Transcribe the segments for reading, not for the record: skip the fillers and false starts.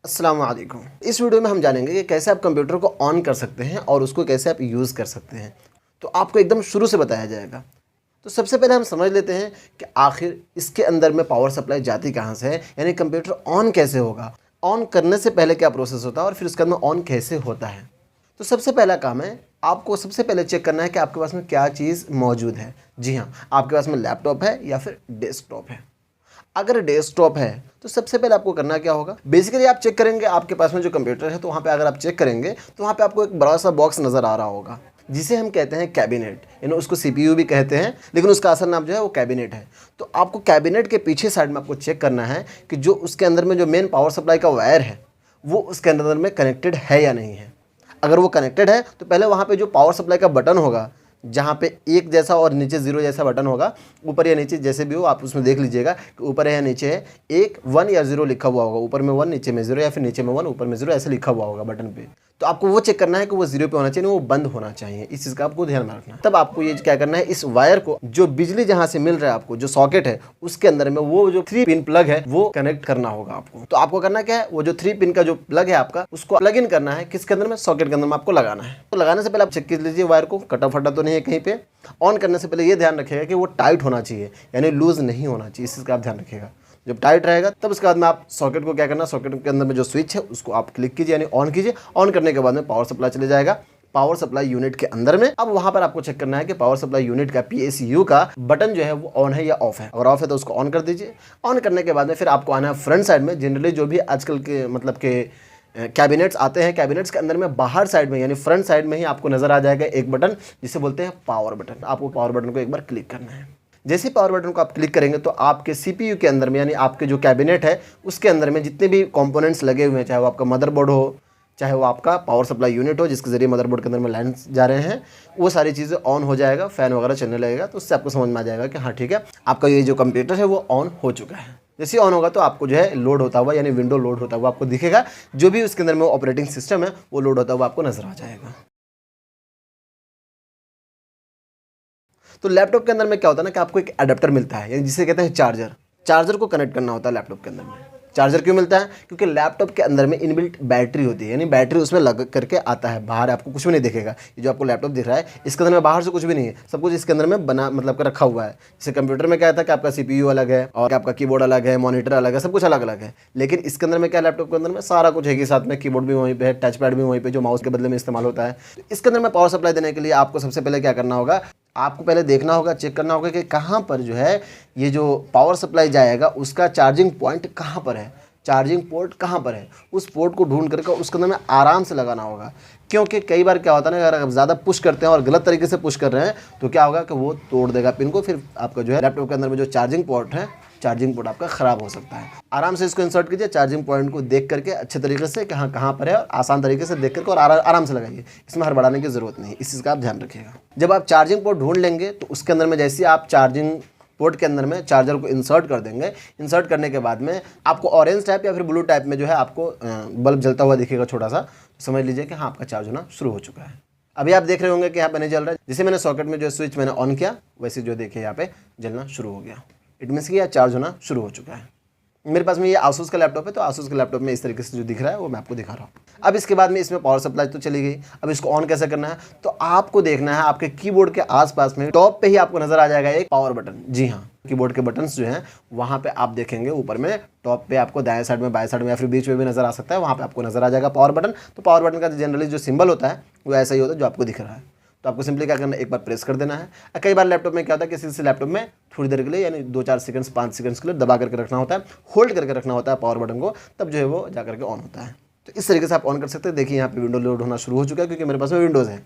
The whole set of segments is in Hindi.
अस्सलाम वालेकुम। इस वीडियो में हम जानेंगे कि कैसे आप कंप्यूटर को ऑन कर सकते हैं और उसको कैसे आप यूज़ कर सकते हैं। तो आपको एकदम शुरू से बताया जाएगा। तो सबसे पहले हम समझ लेते हैं कि आखिर इसके अंदर में पावर सप्लाई जाती कहाँ से है, यानी कंप्यूटर ऑन कैसे होगा, ऑन करने से पहले क्या प्रोसेस होता है और फिर उसके अंदर ऑन कैसे होता है। तो सबसे पहला काम है, आपको सबसे पहले चेक करना है कि आपके पास में क्या चीज़ मौजूद है। जी हाँ, आपके पास में लैपटॉप है या फिर डेस्कटॉप है। अगर डेस्कटॉप है तो सबसे पहले आपको करना क्या होगा, बेसिकली आप चेक करेंगे आपके पास में जो कंप्यूटर है, तो वहाँ पे अगर आप चेक करेंगे तो वहाँ पे आपको एक बड़ा सा बॉक्स नज़र आ रहा होगा जिसे हम कहते हैं कैबिनेट, यानी उसको सीपीयू भी कहते हैं, लेकिन उसका असल नाम जो है वो कैबिनेट है। तो आपको कैबिनेट के पीछे साइड में आपको चेक करना है कि जो उसके अंदर में जो मेन पावर सप्लाई का वायर है वो उसके अंदर में कनेक्टेड है या नहीं है। अगर वो कनेक्टेड है तो पहले वहाँ पे जो पावर सप्लाई का बटन होगा, जहाँ पे एक जैसा और नीचे ज़ीरो जैसा बटन होगा, ऊपर या नीचे जैसे भी हो आप उसमें देख लीजिएगा कि ऊपर है या नीचे है, एक 1 या 0 लिखा हुआ होगा, ऊपर में 1 नीचे में 0 या फिर नीचे में 1 ऊपर में 0 ऐसे लिखा हुआ होगा बटन पे। तो आपको वो चेक करना है कि वो 0 पे होना चाहिए, वो बंद होना चाहिए। इस चीज़ का आपको ध्यान में रखना है। तब आपको ये क्या करना है, इस वायर को जो बिजली जहाँ से मिल रहा है आपको, जो सॉकेट है उसके अंदर में वो जो 3 पिन प्लग है वो कनेक्ट करना होगा आपको। तो आपको करना क्या है, वो जो 3 पिन का जो प्लग है आपका, उसको प्लग इन करना है किसके अंदर में, सॉकेट के अंदर में आपको लगाना है। तो लगाने से पहले आप चेक कर लीजिए वायर को, कटा फटा तो नहीं है कहीं पे। ऑन करने से पहले ये ध्यान रखिएगा कि वो टाइट होना चाहिए, यानी लूज नहीं होना चाहिए। इस चीज़ का आप ध्यान रखिएगा। जब टाइट रहेगा तब उसके बाद में आप सॉकेट को क्या करना, सॉकेट के अंदर में जो स्विच है उसको आप क्लिक कीजिए, यानी ऑन कीजिए। ऑन करने के बाद में पावर सप्लाई चले जाएगा पावर सप्लाई यूनिट के अंदर में। अब वहां पर आपको चेक करना है कि पावर सप्लाई यूनिट का पीएसयू का बटन जो है वो ऑन है या ऑफ है। अगर ऑफ है तो उसको ऑन कर दीजिए। ऑन करने के बाद में फिर आपको आना है फ्रंट साइड में। जनरली जो भी आजकल के मतलब के कैबिनेट्स आते हैं, कैबिनेट्स के अंदर में बाहर साइड में यानी फ्रंट साइड में ही आपको नजर आ जाएगा एक बटन जिसे बोलते हैं पावर बटन। आपको पावर बटन को एक बार क्लिक करना है। जैसे ही पावर बटन को आप क्लिक करेंगे तो आपके सीपीयू के अंदर में, यानी आपके जो कैबिनेट है उसके अंदर में जितने भी कंपोनेंट्स लगे हुए हैं, चाहे वो आपका मदरबोर्ड हो, चाहे वो आपका पावर सप्लाई यूनिट हो जिसके जरिए मदरबोर्ड के अंदर में लाइन जा रहे हैं, वो सारी चीज़ें ऑन हो जाएगा। फैन वगैरह चलने लगेगा तो उससे आपको समझ में आ जाएगा कि हाँ ठीक है, आपका ये जो कंप्यूटर है वो ऑन हो चुका है। जैसे ऑन होगा तो आपको जो है लोड होता हुआ, यानी विंडो लोड होता हुआ आपको दिखेगा। जो भी उसके अंदर में ऑपरेटिंग सिस्टम है वो लोड होता हुआ आपको नजर आ जाएगा। तो लैपटॉप के अंदर में क्या होता है ना कि आपको एक अडेप्टर मिलता है, यानी जिसे कहते हैं चार्जर। चार्जर को कनेक्ट करना होता है लैपटॉप के अंदर में। चार्जर क्यों मिलता है, क्योंकि लैपटॉप के अंदर में इनबिल्ट बैटरी होती है, यानी बैटरी उसमें लग करके आता है। बाहर आपको कुछ भी नहीं दिखेगा। ये जो आपको लैपटॉप दिख रहा है इसके अंदर में बाहर से कुछ भी नहीं है, सब कुछ इसके अंदर में बना मतलब कर रखा हुआ है। जैसे कंप्यूटर में क्या था कि आपका सीपीयू अलग है और आपका कीबोर्ड अलग है, मॉनिटर अलग है, सब कुछ अलग अलग है। लेकिन इसके अंदर में क्या, लैपटॉप के अंदर में सारा कुछ है कि साथ में कीबोर्ड भी वहीं पे है, टच पैड भी वहीं पे जो माउस के बदले में इस्तेमाल होता है। तो इसके अंदर में पावर सप्लाई देने के लिए आपको सबसे पहले क्या करना होगा, आपको पहले देखना होगा, चेक करना होगा कि कहाँ पर जो है ये जो पावर सप्लाई जाएगा उसका चार्जिंग पॉइंट कहाँ पर है, चार्जिंग पोर्ट कहाँ पर है। उस पोर्ट को ढूंढ करके उसके अंदर में आराम से लगाना होगा। क्योंकि कई बार क्या होता है ना, अगर आप ज़्यादा पुश करते हैं और गलत तरीके से पुश कर रहे हैं तो क्या होगा कि वो तोड़ देगा पिन को। फिर आपका जो है लैपटॉप के अंदर में जो चार्जिंग पोर्ट है, चार्जिंग पोर्ट आपका ख़राब हो सकता है। आराम से इसको इंसर्ट कीजिए, चार्जिंग पॉइंट को देख करके अच्छे तरीके से कहाँ कहाँ पर है और आसान तरीके से देख करके और आराम से लगाइए। इसमें हड़बड़ाने की ज़रूरत नहीं, इस चीज़ का आप ध्यान रखिएगा। जब आप चार्जिंग पोर्ट ढूंढ लेंगे तो उसके अंदर में जैसे ही आप चार्जिंग पोर्ट के अंदर में चार्जर को इंसर्ट कर देंगे, इंसर्ट करने के बाद में आपको ऑरेंज टाइप या फिर ब्लू टाइप में जो है आपको बल्ब जलता हुआ दिखेगा छोटा सा। समझ लीजिए कि हाँ आपका चार्ज होना शुरू हो चुका है। अभी आप देख रहे होंगे कि यहाँ पे नहीं जल रहा है। जैसे मैंने सॉकेट में जो स्विच मैंने ऑन किया वैसे जो देखिए यहाँ पे जलना शुरू हो गया। इट मीन्स कि यह चार्ज होना शुरू हो चुका है। मेरे पास में ये आसूस का लैपटॉप है, तो आसूस के लैपटॉप में इस तरीके से जो दिख रहा है वो मैं आपको दिखा रहा हूँ। अब इसके बाद में इसमें पावर सप्लाई तो चली गई। अब इसको ऑन कैसे करना है, तो आपको देखना है आपके कीबोर्ड के आसपास में टॉप पे ही आपको नजर आ जाएगा एक पावर बटन। जी हाँ, कीबोर्ड के बटन्स जो हैं वहाँ पे आप देखेंगे ऊपर में टॉप पे आपको दाएं साइड में, बाएं साइड में या फिर बीच में भी नजर आ सकता है। वहाँ पे आपको नजर आ जाएगा पावर बटन। तो पावर बटन का जनरली जो सिंबल होता है वो ऐसा ही होता है जो आपको दिख रहा है। तो आपको सिंपली क्या करना है, एक बार प्रेस कर देना है। कई बार लैपटॉप में क्या होता है, किसी से लैपटॉप में थोड़ी देर के लिए यानी 2-4 सेकंड्स 5 सेकंड्स के लिए दबा करके रखना होता है, होल्ड करके रखना होता है पावर बटन को, तब जो है वो जा करके ऑन होता है। तो इस तरीके से आप ऑन कर सकते हैं। देखिए यहाँ पे विंडो लोड होना शुरू हो चुका है क्योंकि मेरे पास में विंडोज़ है।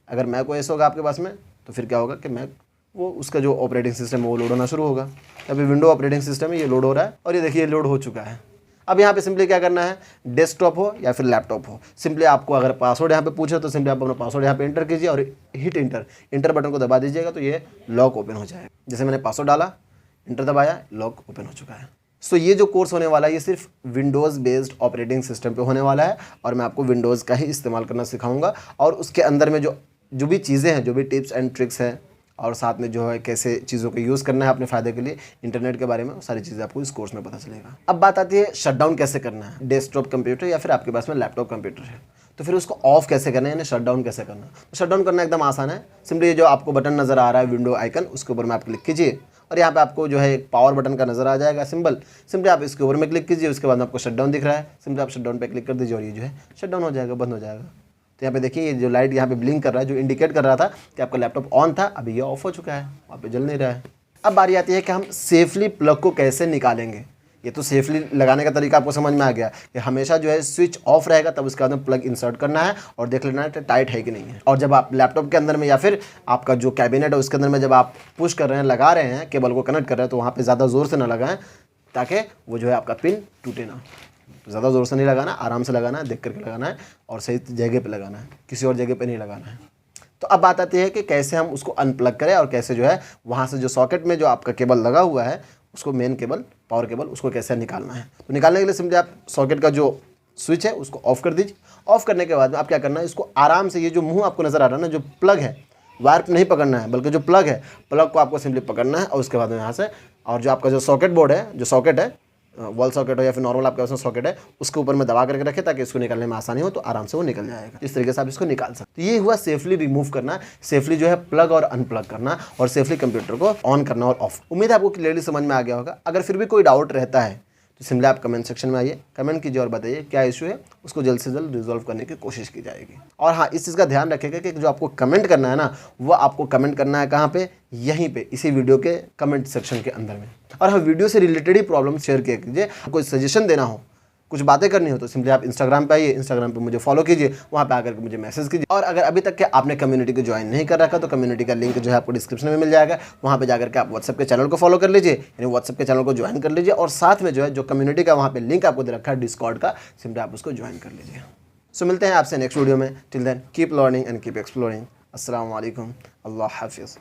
अगर मैक ओएस होगा आपके पास में तो फिर क्या होगा कि मैक वो उसका जो ऑपरेटिंग सिस्टम है वो लोड होना शुरू होगा। अभी विंडो ऑपरेटिंग सिस्टम है, ये लोड हो रहा है और ये देखिए लोड हो चुका है। अब यहाँ पे सिंपली क्या करना है, डेस्कटॉप हो या फिर लैपटॉप हो, सिंपली आपको अगर पासवर्ड यहाँ पे पूछे तो सिंपली आप अपना पासवर्ड यहाँ पे एंटर कीजिए और हिट इंटर बटन को दबा दीजिएगा तो ये लॉक ओपन हो जाएगा। जैसे मैंने पासवर्ड डाला, इंटर दबाया, लॉक ओपन हो चुका है। सो ये जो कोर्स होने वाला है ये सिर्फ विंडोज़ बेस्ड ऑपरेटिंग सिस्टम पे होने वाला है और मैं आपको विंडोज़ का ही इस्तेमाल करना सिखाऊंगा। और उसके अंदर में जो भी चीज़ें हैं, जो भी टिप्स एंड ट्रिक्स हैं और साथ में जो है कैसे चीज़ों को यूज़ करना है अपने फ़ायदे के लिए इंटरनेट के बारे में, सारी चीज़ें आपको इस कोर्स में पता चलेगा। अब बात आती है शट डाउन कैसे करना है। डेस्कटॉप कंप्यूटर या फिर आपके पास में लैपटॉप कंप्यूटर है तो फिर उसको ऑफ कैसे करना है, यानी शट डाउन कैसे करना है। तो शट डाउन करना एकदम आसान है। सिंपली ये जो आपको बटन नज़र आ रहा है विंडो आइकन, उसके ऊपर में आप क्लिक कीजिए और यहाँ पे आपको जो है एक पावर बटन का नज़र आ जाएगा सिंबल। सिंपली आप इसके ऊपर में क्लिक कीजिए, उसके बाद आपको शट डाउन दिख रहा है, सिंपली आप शट डाउन पे क्लिक कर दीजिए और ये जो है शट डाउन हो जाएगा, बंद हो जाएगा। तो यहाँ पे देखिए ये जो लाइट यहाँ पे ब्लिंक कर रहा है, जो इंडिकेट कर रहा था कि आपका लैपटॉप ऑन था, अभी ये ऑफ हो चुका है, वहाँ पे जल नहीं रहा है। अब बारी आती है कि हम सेफली प्लग को कैसे निकालेंगे। ये तो सेफली लगाने का तरीका आपको समझ में आ गया कि हमेशा जो है स्विच ऑफ रहेगा, तब उसके बाद में प्लग इंसर्ट करना है और देख लेना है टाइट है कि नहीं है। और जब आप लैपटॉप के अंदर में या फिर आपका जो कैबिनेट है उसके अंदर में जब आप पुश कर रहे हैं, लगा रहे हैं, केबल को कनेक्ट कर रहे हैं, तो वहाँ पर ज़्यादा ज़ोर से ना लगाएं ताकि वो जो है आपका पिन टूटे ना। ज़्यादा ज़ोर से नहीं लगाना, आराम से लगाना है, देख करके लगाना है और सही जगह पे लगाना है, किसी और जगह पे नहीं लगाना है। तो अब बात आती है कि कैसे हम उसको अनप्लग करें और कैसे जो है वहाँ से जो सॉकेट में जो आपका केबल लगा हुआ है उसको मेन केबल, पावर केबल, उसको कैसे निकालना है। तो निकालने के लिए सिंपली आप सॉकेट का जो स्विच है उसको ऑफ कर दीजिए। ऑफ करने के बाद में आप क्या करना है, इसको आराम से, ये जो मुँह आपको नज़र आ रहा है ना, जो प्लग है, वायर नहीं पकड़ना है बल्कि जो प्लग है, प्लग को आपको सिंपली पकड़ना है और उसके बाद में यहाँ से, और जो आपका जो सॉकेट बोर्ड है, जो सॉकेट है, वॉल सॉकेट हो या फिर नॉर्मल आपके पास में सॉकेट है, उसके ऊपर में दबा करके रखें ताकि इसको निकालने में आसानी हो, तो आराम से वो निकल जाएगा। इस तरीके से आप इसको निकाल सकते हैं। तो ये हुआ सेफली रिमूव करना, सेफली जो है प्लग और अनप्लग करना और सेफली कंप्यूटर को ऑन करना और ऑफ। उम्मीद है आपको क्लियरली समझ में आ गया होगा। अगर फिर भी कोई डाउट रहता है तो सिंपली आप कमेंट सेक्शन में आइए, कमेंट कीजिए और बताइए क्या इशू है, उसको जल्द से जल्द रिजॉल्व करने की कोशिश की जाएगी। और हाँ, इस चीज़ का ध्यान रखिएगा कि जो आपको कमेंट करना है ना, वो आपको कमेंट करना है कहाँ पे, यहीं पे, इसी वीडियो के कमेंट सेक्शन के अंदर में। और हाँ, वीडियो से रिलेटेड ही प्रॉब्लम शेयर किया कीजिए। कोई सजेशन देना हो, कुछ बातें करनी हो तो सिंपली आप इंस्टाग्राम पे आइए, इंस्टाग्राम पे मुझे फॉलो कीजिए, वहाँ पे आकर के मुझे मैसेज कीजिए। और अगर अभी तक के आपने कम्युनिटी को ज्वाइन नहीं कर रखा तो कम्युनिटी का लिंक जो है आपको डिस्क्रिप्शन में मिल जाएगा, वहाँ पे जाकर के आप व्हाट्सएप के चैनल को फॉलो कर लीजिए, यानी व्हाट्सएप के चैनल को ज्वाइन कर लीजिए और साथ में जो है जो कम्युनिटी का वहाँ पे लिंक आपको दे रखा है डिस्कॉर्ड का, सिंपली आप उसको ज्वाइन कर लीजिए। सो मिलते हैं आपसे नेक्स्ट वीडियो में। Till then keep learning and keep exploring. अस्सलाम वालेकुम, अल्लाह हाफिज़।